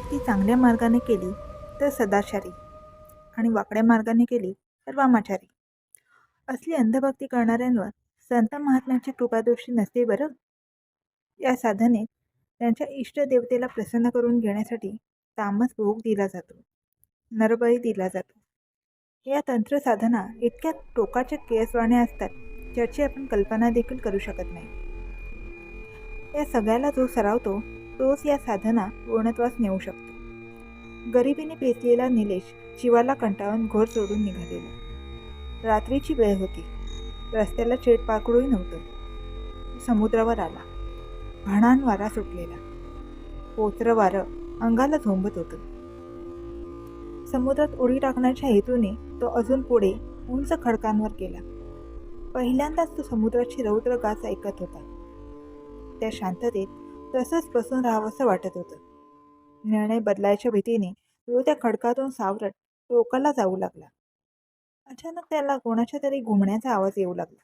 अंधभक्ती चांगल्या मार्गाने केली तर सदाचारी आणि वाकड्या मार्गाने केली तर वामाचारी. असली अंधभक्ती करणाऱ्यांवर संत महात्म्यांची कृपादृष्टी नसते बरं. या साधनेत त्यांच्या इष्टदेवतेला प्रसन्न करून घेण्यासाठी तामस भोग दिला जातो, नरबळी दिला जातो. या तंत्र साधना इतक्या टोकाच्या केसवाण्या असतात ज्याची आपण कल्पना देखील करू शकत नाही. या सगळ्याला जो सरावतो तोच या साधना पूर्णत्वास नेऊ शकतो. गरिबीने पेचलेला निलेश जीवाला कंटाळून घर सोडून निघालेला. रात्रीची वेळ होती. रस्त्याला चेटपाखरूही नव्हतं. समुद्रावर आला. भणान वारा सुटलेला. पोचरं वारं अंगाला झोंबत होतं. समुद्रात उडी टाकण्याच्या हेतूने तो अजून पुढे उंच खडकांवर गेला. पहिल्यांदाच तो समुद्राची रौद्र गाज ऐकत होता. त्या शांततेत तसंच बसून राहावंसं वाटत होतं. निर्णय बदलायच्या भीतीने तो त्या खडकातून सावरत टोकाला जाऊ लागला. अचानक त्याला कोणाच्या तरी घुमण्याचा आवाज येऊ लागला.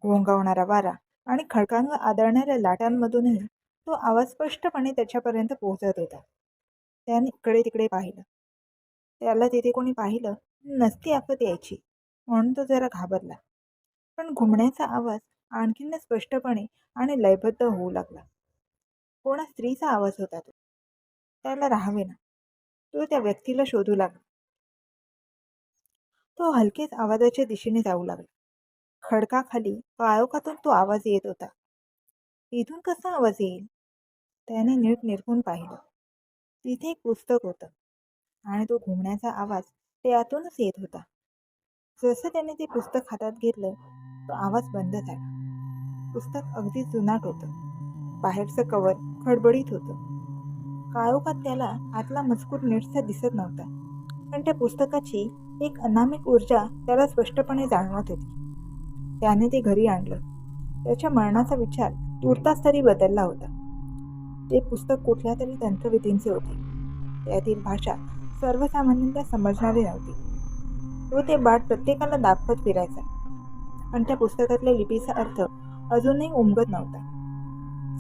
घोंगावणारा वारा आणि खडकांवर आदळणाऱ्या लाटांमधूनही तो आवाज स्पष्टपणे त्याच्यापर्यंत पोहोचत होता. त्याने इकडे तिकडे पाहिलं. त्याला तिथे कोणी पाहिलं नसती आपत यायची म्हणून तो जरा घाबरला. पण घुमण्याचा आवाज आणखीनच स्पष्टपणे आणि लयबद्ध होऊ लागला. कोणा स्त्रीचा आवाज होता तो. त्याला राहावेना. तो त्या व्यक्तीला शोधू लागला. तो हलकेच आवाजाच्या दिशेने जाऊ लागला. खडकाखाली काळोखातून तो आवाज येत होता. इथून कसा आवाज येईल? त्याने नीट निरखून पाहिलं. तिथे एक पुस्तक होतं आणि तो घुमण्याचा आवाज त्यातूनच येत होता. जसं त्याने ते पुस्तक हातात घेतलं तो आवाज बंद झाला. पुस्तक अगदी जुनाट होतं. बाहेरचं कवर खडबडीत होतं. काळोखात त्याला आतला मजकूर नीटसा दिसत नव्हता, पण त्या पुस्तकाची एक अनामिक ऊर्जा त्याला स्पष्टपणे जाणवत होती. त्याने ते घरी आणलं. त्याच्या मरणाचा विचार तूर्तास तरी बदलला होता. ते पुस्तक कुठल्या तरी तंत्रविधींचे होते. त्यातील भाषा सर्वसामान्यांना समजणारी नव्हती. तो ते बाट प्रत्येकाला दाखवत फिरायचा, पण त्या पुस्तकातल्या लिपीचा अर्थ अजूनही उमगत नव्हता.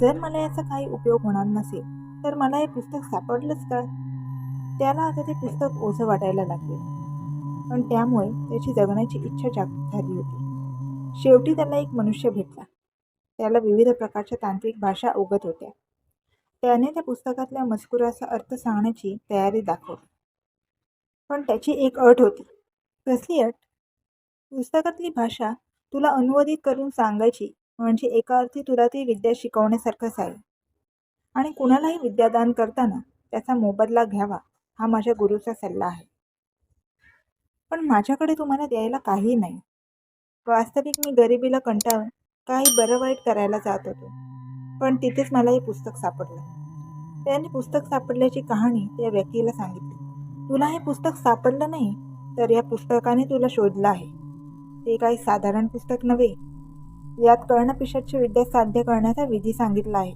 जर मला याचा काही उपयोग होणार नसेल तर मला हे पुस्तक सापडलंच का? त्याला आता ते पुस्तक ओझं वाटायला लागले, पण त्यामुळे त्याची जगण्याची इच्छा जागृत झाली होती. शेवटी त्याला एक मनुष्य भेटला. त्याला विविध प्रकारच्या तांत्रिक भाषा उगत होत्या. त्याने त्या पुस्तकातल्या मजकुराचा अर्थ सांगण्याची तयारी दाखवली, पण त्याची एक अट होती. कसली अट? पुस्तकातली भाषा तुला अनुवादित करून सांगायची, म्हणजे एका अर्थी तुला ती विद्या शिकवण्यासारखंच आहे. आणि कुणालाही विद्यादान करताना त्याचा मोबदला घ्यावा हा माझ्या गुरुचा सल्ला आहे. पण माझ्याकडे तुम्हाला द्यायला काही नाही. वास्तविक मी गरिबीला कंटाळून काही बरं वाईट करायला जात होतो, पण तिथेच मला हे पुस्तक सापडलं. त्याने पुस्तक सापडल्याची कहाणी त्या व्यक्तीला सांगितली. तुला हे पुस्तक सापडलं नाही तर या पुस्तकाने तुला शोधलं आहे. ते काही साधारण पुस्तक नव्हे. यात कर्णपिशाची विद्या साध्य करण्याचा विधी सांगितला आहे.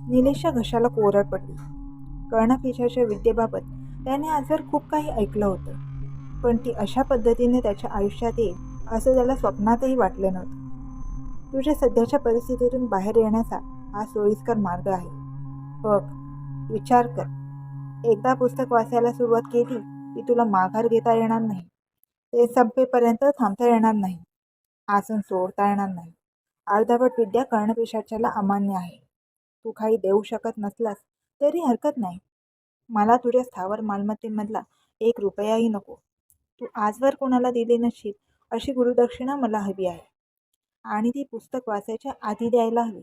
निलेशच्या घशाला कोरड पडली. कर्णपिशाच्या विद्येबाबत त्याने आजवर खूप काही ऐकलं होतं, पण ती अशा पद्धतीने त्याच्या आयुष्यात येईल असं त्याला स्वप्नातही वाटलं नव्हतं. तुझ्या सध्याच्या परिस्थितीतून बाहेर येण्याचा हा सोयीस्कर मार्ग आहे. बघ, विचार कर. एकदा पुस्तक वाचायला सुरुवात केली की तुला माघार घेता येणार नाही. ते संपेपर्यंत थांबता येणार नाही. आसन सोडता येणार नाही. अर्धवट विद्या कर्णपिशाच्याला अमान्य आहे. तू काही देऊ शकत नसलास तरी हरकत नाही. मला तुझ्या स्थावर मालमत्तेमधला 1 रुपयाही नको. तू आजवर कोणाला दिली नसशील अशी गुरुदक्षिणा मला हवी आहे, आणि ती पुस्तक वाचायच्या आधी द्यायला हवी.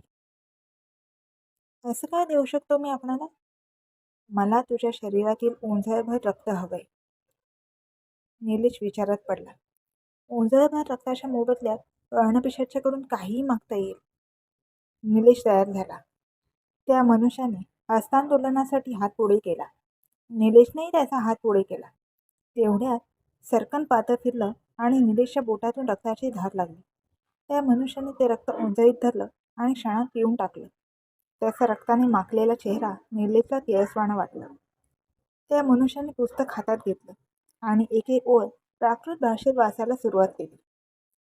असं काय देऊ शकतो मी आपणाला? मला तुझ्या शरीरातील ओंजळभर रक्त हवंय. निलेश विचारात पडला. ओंजळभर रक्ताच्या मोबदल्यात कर्णपिशाच्याकडून काहीही मागता येईल. निलेश तयार झाला. त्या मनुष्याने हस्तांदोलनासाठी हात पुढे केला. निलेशनेही त्याचा हात पुढे केला. तेवढ्यात सरकन पातळ फिरलं आणि निलेशच्या बोटातून रक्ताची धार लागली. त्या मनुष्याने ते रक्त ओंजळीत धरलं आणि क्षणात पिऊन टाकलं. त्याचा रक्ताने माखलेला चेहरा निलेशला किळसवाणा वाटला. त्या मनुष्याने पुस्तक हातात घेतलं आणि एक एक ओळ प्राकृत भाषेत वाचायला सुरुवात केली.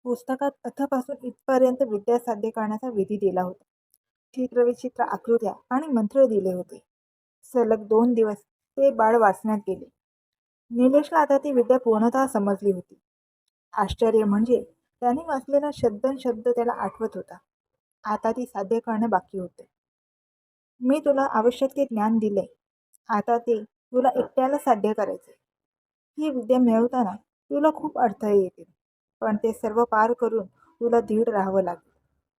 पुस्तकात अथपासून इथपर्यंत विद्या साध्य करण्याचा विधी दिला होता. चित्रविचित्र आकृत्या आणि मंत्र दिले होते. सलग 2 दिवस ते बाळ वाचण्यात गेले. निलेशला आता ती विद्या पूर्णतः समजली होती. आश्चर्य म्हणजे त्याने वाचलेला शब्द त्याला आठवत होता. आता ती साध्य करणं बाकी होते. मी तुला आवश्यक ते ज्ञान दिलंय. आता ते तुला एकट्याला साध्य करायचे. ही विद्या मिळवताना तुला खूप अडथळे येतील, पण ते सर्व पार करून तुला धीर राहावं लागेल.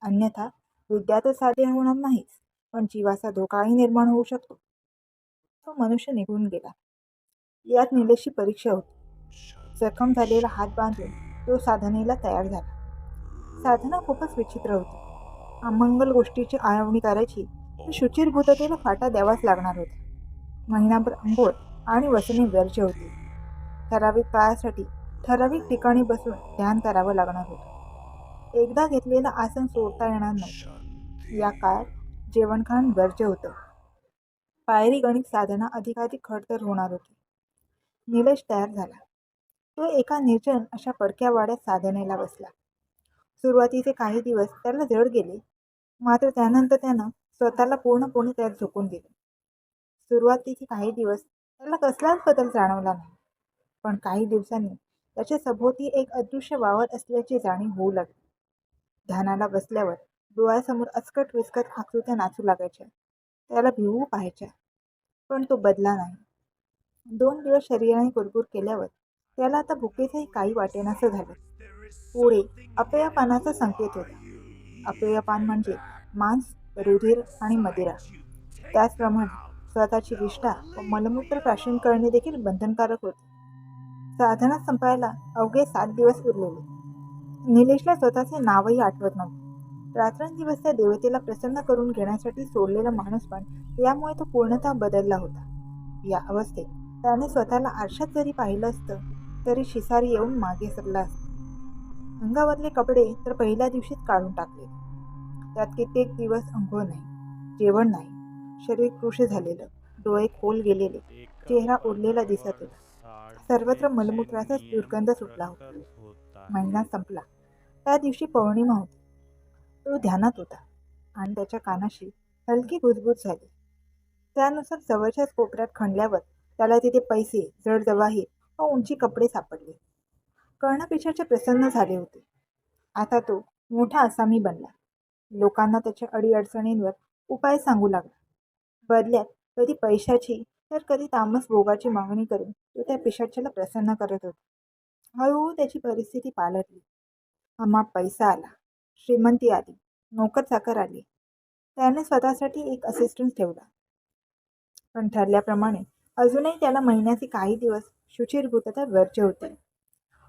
अन्यथा विद्या तर साध्य होणार नाहीच, पण जीवाचा धोकाही निर्माण होऊ शकतो. तो मनुष्य निघून गेला. यात निलेशची परीक्षा होती. जखम झालेला हात बांधून तो साधनेला तयार झाला. साधना खूपच विचित्र होती. अमंगल गोष्टीची आळवणी करायची तर शुचिर्भूततेला फाटा द्यावाच लागणार होता. महिनाभर अंघोळ आणि वसने वर्ज्य होती. ठराविक काळासाठी ठराविक ठिकाणी बसून ध्यान करावं लागणार होतं. एकदा घेतलेलं आसन सोडता येणार नव्हतं. या काळात जेवणखाण वर्ज्य होतं. पायरी गणित साधना अधिकाधिक खडतर होणार होती. निलेश तयार झाला. तो एका निर्जन अशा पडक्या वाड्यात साधनेला बसला. सुरुवातीचे काही दिवस त्याला जड गेले, मात्र त्यानंतर त्यानं स्वतःला पूर्णपणे त्यात झोकून दिले. सुरुवातीचे काही दिवस त्याला कसलाच बदल जाणवला नाही, पण काही दिवसांनी त्याच्या सभोवती एक अदृश्य वावर असल्याची जाणीव होऊ लागली. ध्यानाला बसल्यावर डोळ्यासमोर अचकट विस्कट आकृत्या नाचू लागायच्या. त्याला भिवू पाहायच्या, पण तो बदला नाही. 2 दिवस शरीराने कुरकुर केल्यावर त्याला आता भुकेचंही काही वाटेनासं झालं. पुढे अपेयपानाचा संकेत होता. अपेयपान म्हणजे मांस, रुधिर आणि मदिरा. त्याचप्रमाणे स्वतःची विष्ठा व मलमूत्र प्राशन करणे देखील बंधनकारक होते. साधना संपायला अवघे 7 दिवस उरलेले. निलेशला स्वतःचे नावही आठवत नव्हते. रात्रंदिवस त्या देवतेला प्रसन्न करून घेण्यासाठी सोडलेला माणूसपण यामुळे तो पूर्णतः बदलला होता. या अवस्थेत त्याने स्वतःला आरशात जरी पाहिलं असतं तरी शिसार येऊन मागे सरला असता. अंगावरले कपडे तर पहिल्या दिवशीच काढून टाकले. त्यात कित्येक दिवस अंघोळ नाही, जेवण नाही, शरीर कृश झालेलं, डोळे खोल गेलेले, चेहरा ओढलेला दिसत होता. सर्वत्र मलमूत्राचाच दुर्गंध सुटला होता. महिना संपला. त्या दिवशी पौर्णिमा होती. तो ध्यानात होता आणि त्याच्या कानाशी हलकी गुजबूज झाली. त्यानुसार जवळच्याच कोपऱ्यात खणल्यावर त्याला तिथे पैसे, जड जवाहीर व उंची कपडे सापडले. कर्णपिशाचे प्रसन्न झाले होते. आता तो मोठा आसामी बनला. लोकांना त्याच्या अडीअडचणींवर उपाय सांगू लागला. बदल्यात कधी पैशाची तर कधी तामस भोगाची मागणी करून तो त्या पिशाच्याला प्रसन्न करत होता. हळूहळू त्याची परिस्थिती पालटली. अमाप पैसा आला, श्रीमंती आली, नोकर चाकर आले. त्याने स्वतःसाठी एक असिस्टंट ठेवला. पण ठरल्याप्रमाणे अजूनही त्याला महिन्याचे काही दिवस शुचिर्भूतता वर्ज्य होते.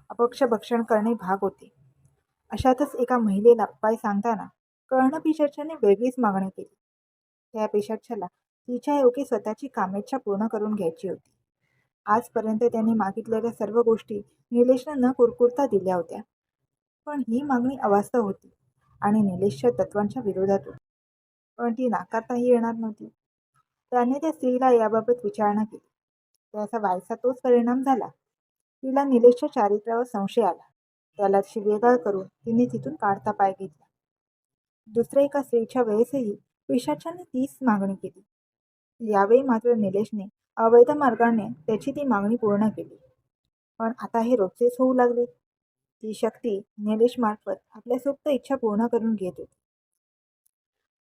अपक्ष भक्षण करणे भाग होते. अशातच एका महिलेला उपाय सांगताना कर्णपिशाच्याने वेगळीच मागणी केली. त्या पिशाच्याला तिच्या योगी स्वतःची कामेच्छा पूर्ण करून घ्यायची होती. आजपर्यंत त्याने मागितलेल्या सर्व गोष्टी निलेशला न कुरकुरता दिल्या होत्या, पण ही मागणी अवास्तव होती आणि निलेशच्या तत्वांच्या विरोधात होती. पण ती नाकारताही येणार नव्हती. त्याने त्या स्त्रीला याबाबत विचारणा केली. त्याचा व्हायचा तोच परिणाम झाला. तिला निलेशच्या चारित्र्यावर संशय आला. त्याला शिवेगाळ करून तिने तिथून काढता पाय घेतला. दुसऱ्या एका स्त्रीच्या वेळेसही पिशाच्याने तीच मागणी केली. यावेळी मात्र निलेशने अवैध मार्गाने त्याची ती मागणी पूर्ण केली. पण आता हे रोजचेच होऊ लागले. ती शक्ती निलेश मार्फत आपल्या सुप्त इच्छा पूर्ण करून घेत होती.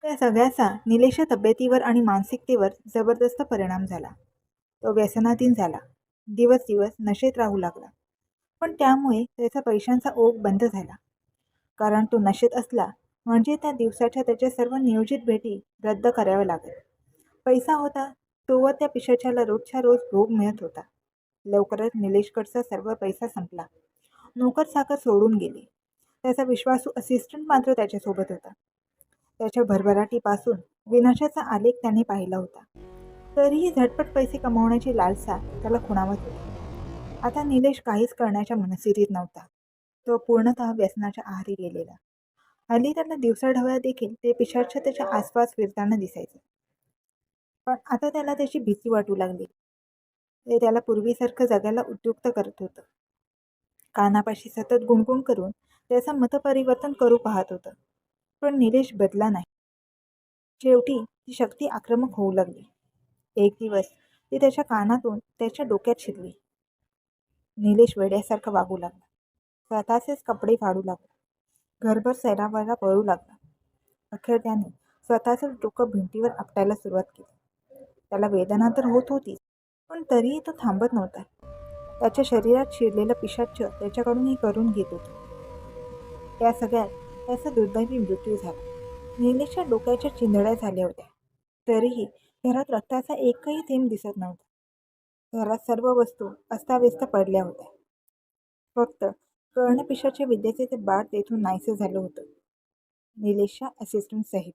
त्या सगळ्याचा निलेशच्या तब्येतीवर आणि मानसिकतेवर जबरदस्त परिणाम झाला. तो व्यसनाधीन झाला. दिवस दिवस नशेत राहू लागला. पण त्यामुळे त्याचा पैशांचा ओघ बंद झाला. कारण तो नशेत असला म्हणजे त्या दिवसाच्या त्याच्या सर्व नियोजित भेटी रद्द कराव्या लागत. पैसा होता तोवर त्या पिशाच्याला रोजच्या रोज भोग मिळत होता. लवकरच निलेशकडचा सर्व पैसा संपला. नोकर चाकर सोडून गेले. त्याचा विश्वासू असिस्टंट मात्र त्याच्यासोबत होता. त्याच्या भरभराटीपासून विनाशाचा आलेख त्याने पाहिला होता. तरीही झटपट पैसे कमावण्याची लालसा त्याला खुणावत होती. आता निलेश काहीच करण्याच्या मनस्थितीत नव्हता. तो पूर्णतः व्यसनाच्या आहारी गेलेला. हल्ली त्याला दिवसाढवळ्या देखील ते पिशाच्य त्याच्या आसपास फिरताना दिसायचे. पण आता त्याला त्याची भीती वाटू लागली. ते त्याला पूर्वीसारखं जगायला उद्युक्त करत होतं. कानापाशी सतत गुणगुण करून त्याचं मतपरिवर्तन करू पाहत होतं. पण निलेश बदला नाही. शेवटी ती शक्ती आक्रमक होऊ लागली. एक दिवस ती त्याच्या कानातून त्याच्या डोक्यात शिरली. निलेश वेड्यासारखा वागू लागला. स्वतःचेच कपडे फाडू लागला. घरभर सैरावैरा पळू लागला. अखेर त्याने स्वतःचं डोकं भिंतीवर आपटायला सुरुवात केली. त्याला वेदना तर होत होतीच, पण तरीही तो थांबत नव्हता. त्याच्या शरीरात शिरलेलं पिशाच्च त्याच्याकडून हे करून घेत होतं. त्या सगळ्यात त्याचा दुर्दैवी मृत्यू झाला. निलेशच्या डोक्याच्या चिंधड्या झाल्या होत्या. तरीही घरात रक्ताचा एकही थेंब दिसत नव्हता. घरात सर्व वस्तू अस्ताव्यस्त पडल्या होत्या. फक्त कर्णपिशाच्या विद्येचे ते बाळ तेथून नाहीसे झालं होतं. निलेशच्या असिस्टंट सहित.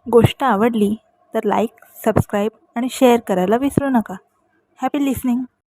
गोष्ट आवडली तर लाईक, सबस्क्राईब आणि शेअर करायला विसरू नका. Happy listening.